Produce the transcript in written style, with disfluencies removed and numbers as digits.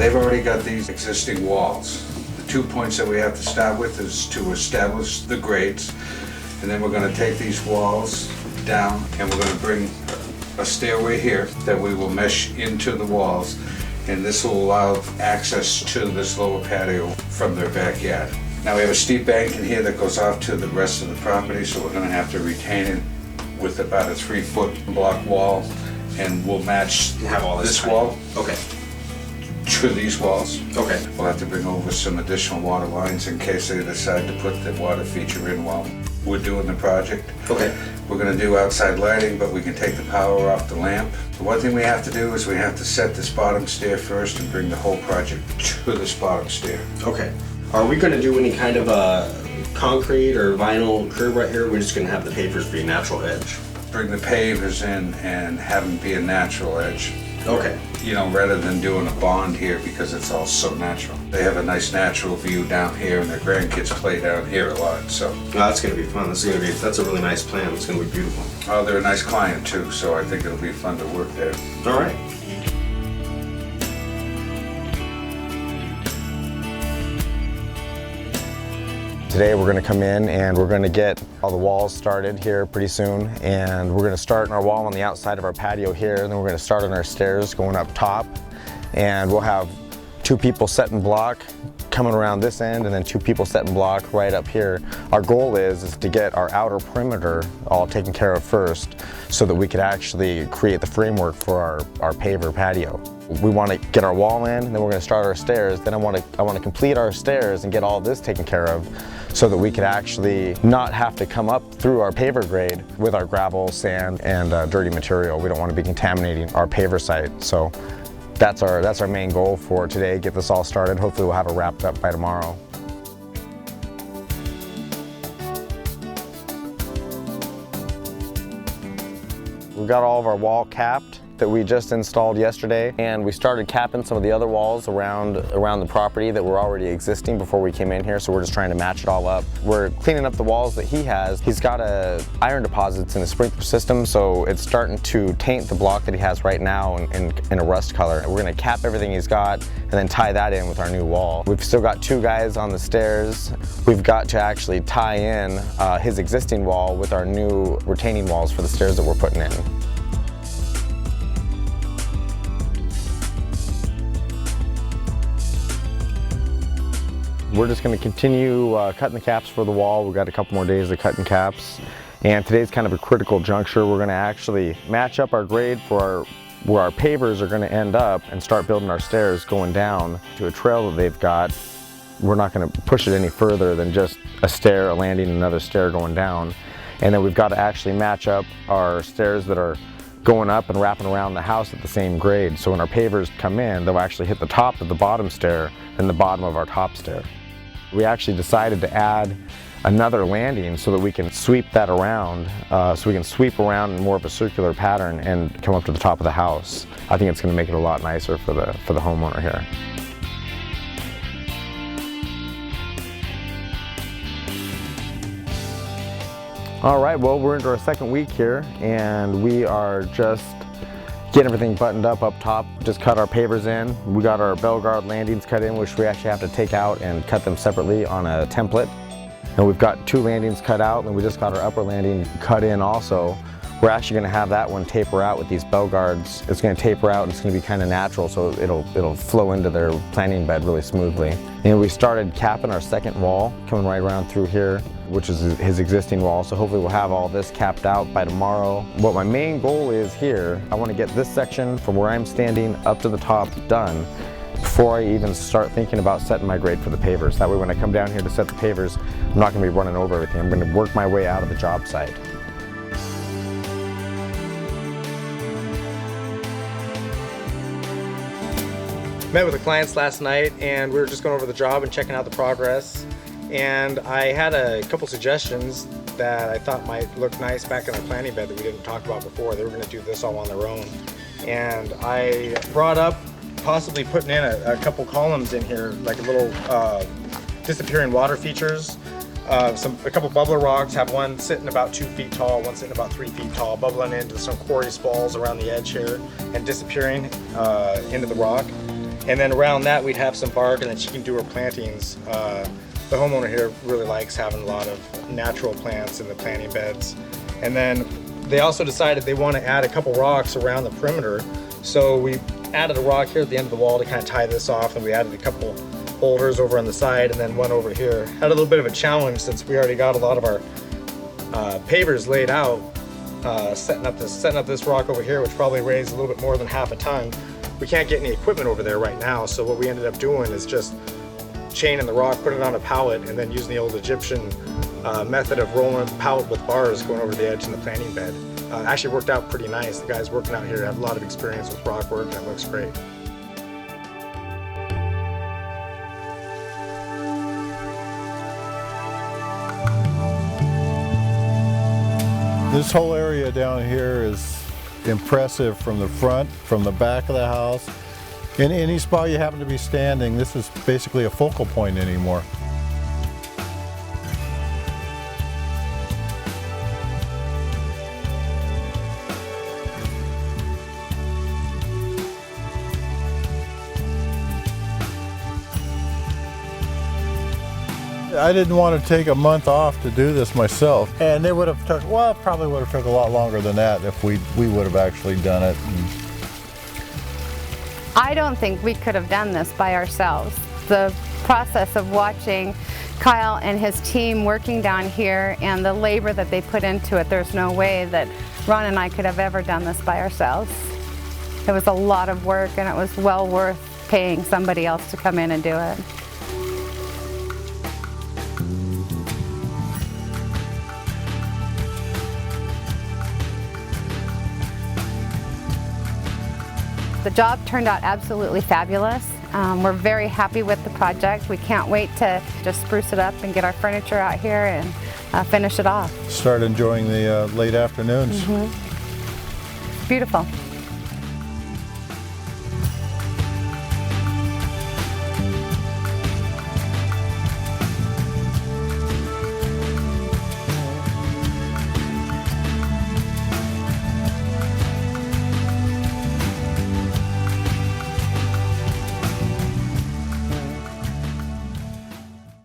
They've already got these existing walls. The 2 points that we have to start with is to establish the grades, and then we're going to take these walls down and we're going to bring a stairway here that we will mesh into the walls, and this will allow access to this lower patio from their backyard. Now we have a steep bank in here that goes off to the rest of the property, so we're going to have to retain it with about a 3-foot block wall, and we'll match this wall to these walls. Okay. We'll have to bring over some additional water lines in case they decide to put the water feature in while we're doing the project. Okay. We're going to do outside lighting, but we can take the power off the lamp. The one thing we have to do is we have to set this bottom stair first and bring the whole project to this bottom stair. Okay. Are we going to do any kind of concrete or vinyl curb right here? We're just going to have the pavers be a natural edge. Bring the pavers in and have them be a natural edge. Okay. You know, rather than doing a bond here because it's all so natural. They have a nice natural view down here, and their grandkids play down here a lot, so. Oh, that's going to be fun. That's a really nice plan. It's going to be beautiful. Oh, they're a nice client too, so I think it'll be fun to work there. All right. Today we're going to come in and we're going to get all the walls started here pretty soon, and we're going to start our wall on the outside of our patio here, and then we're going to start on our stairs going up top, and we'll have 2 people set in block coming around this end and then 2 people set in block right up here. Our goal is to get our outer perimeter all taken care of first so that we could actually create the framework for our paver patio. We want to get our wall in, and then we're going to start our stairs. Then I want to complete our stairs and get all this taken care of so that we could actually not have to come up through our paver grade with our gravel, sand, and dirty material. We don't want to be contaminating our paver site. So that's our main goal for today, get this all started. Hopefully we'll have it wrapped up by tomorrow. We've got all of our wall capped that we just installed yesterday, and we started capping some of the other walls around the property that were already existing before we came in here, so we're just trying to match it all up. We're cleaning up the walls that he has. He's got iron deposits in the sprinkler system, so it's starting to taint the block that he has right now in a rust color. We're going to cap everything he's got and then tie that in with our new wall. We've still got 2 guys on the stairs. We've got to actually tie in his existing wall with our new retaining walls for the stairs that we're putting in. We're just going to continue cutting the caps for the wall. We've got a couple more days of cutting caps, and today's kind of a critical juncture. We're going to actually match up our grade for where our pavers are going to end up and start building our stairs going down to a trail that they've got. We're not going to push it any further than just a stair, a landing, another stair going down. And then we've got to actually match up our stairs that are going up and wrapping around the house at the same grade. So when our pavers come in, they'll actually hit the top of the bottom stair and the bottom of our top stair. We actually decided to add another landing so that we can sweep that around, so we can sweep around in more of a circular pattern and come up to the top of the house. I think it's going to make it a lot nicer for the homeowner here. All right, well, we're into our second week here, and we are just getting everything buttoned up top. Just cut our pavers in. We got our bell guard landings cut in, which we actually have to take out and cut them separately on a template. And we've got 2 landings cut out, and we just got our upper landing cut in also. We're actually going to have that one taper out with these bell guards. It's going to taper out, and it's going to be kind of natural, so it'll flow into their planting bed really smoothly. And we started capping our second wall, coming right around through here, which is his existing wall, so hopefully we'll have all this capped out by tomorrow. What my main goal is here, I want to get this section from where I'm standing up to the top done before I even start thinking about setting my grade for the pavers. That way when I come down here to set the pavers, I'm not going to be running over everything. I'm going to work my way out of the job site. Met with the clients last night, and we were just going over the job and checking out the progress. And I had a couple suggestions that I thought might look nice back in our planting bed that we didn't talk about before. They were going to do this all on their own. And I brought up possibly putting in a couple columns in here, like a little disappearing water features. A couple bubbler rocks, have one sitting about 2 feet tall, one sitting about 3 feet tall, bubbling into some quarry spalls around the edge here and disappearing into the rock. And then around that we'd have some bark, and then she can do her plantings. The homeowner here really likes having a lot of natural plants in the planting beds. And then they also decided they want to add a couple rocks around the perimeter. So we added a rock here at the end of the wall to kind of tie this off, and we added a couple boulders over on the side and then one over here. Had a little bit of a challenge since we already got a lot of our pavers laid out, setting up this rock over here, which probably weighs a little bit more than half a ton. We can't get any equipment over there right now, so what we ended up doing is just chaining the rock, putting it on a pallet, and then using the old Egyptian method of rolling the pallet with bars going over the edge in the planting bed. It actually worked out pretty nice. The guys working out here have a lot of experience with rock work, and it looks great. This whole area down here is impressive from the front, from the back of the house. In any spot you happen to be standing, this is basically a focal point anymore. I didn't want to take a month off to do this myself, and it would have took, well, it probably would have took a lot longer than that if we would have actually done it. I don't think we could have done this by ourselves. The process of watching Kyle and his team working down here and the labor that they put into it, there's no way that Ron and I could have ever done this by ourselves. It was a lot of work, and it was well worth paying somebody else to come in and do it. The job turned out absolutely fabulous. We're very happy with the project. We can't wait to just spruce it up and get our furniture out here and finish it off. Start enjoying the late afternoons. Beautiful.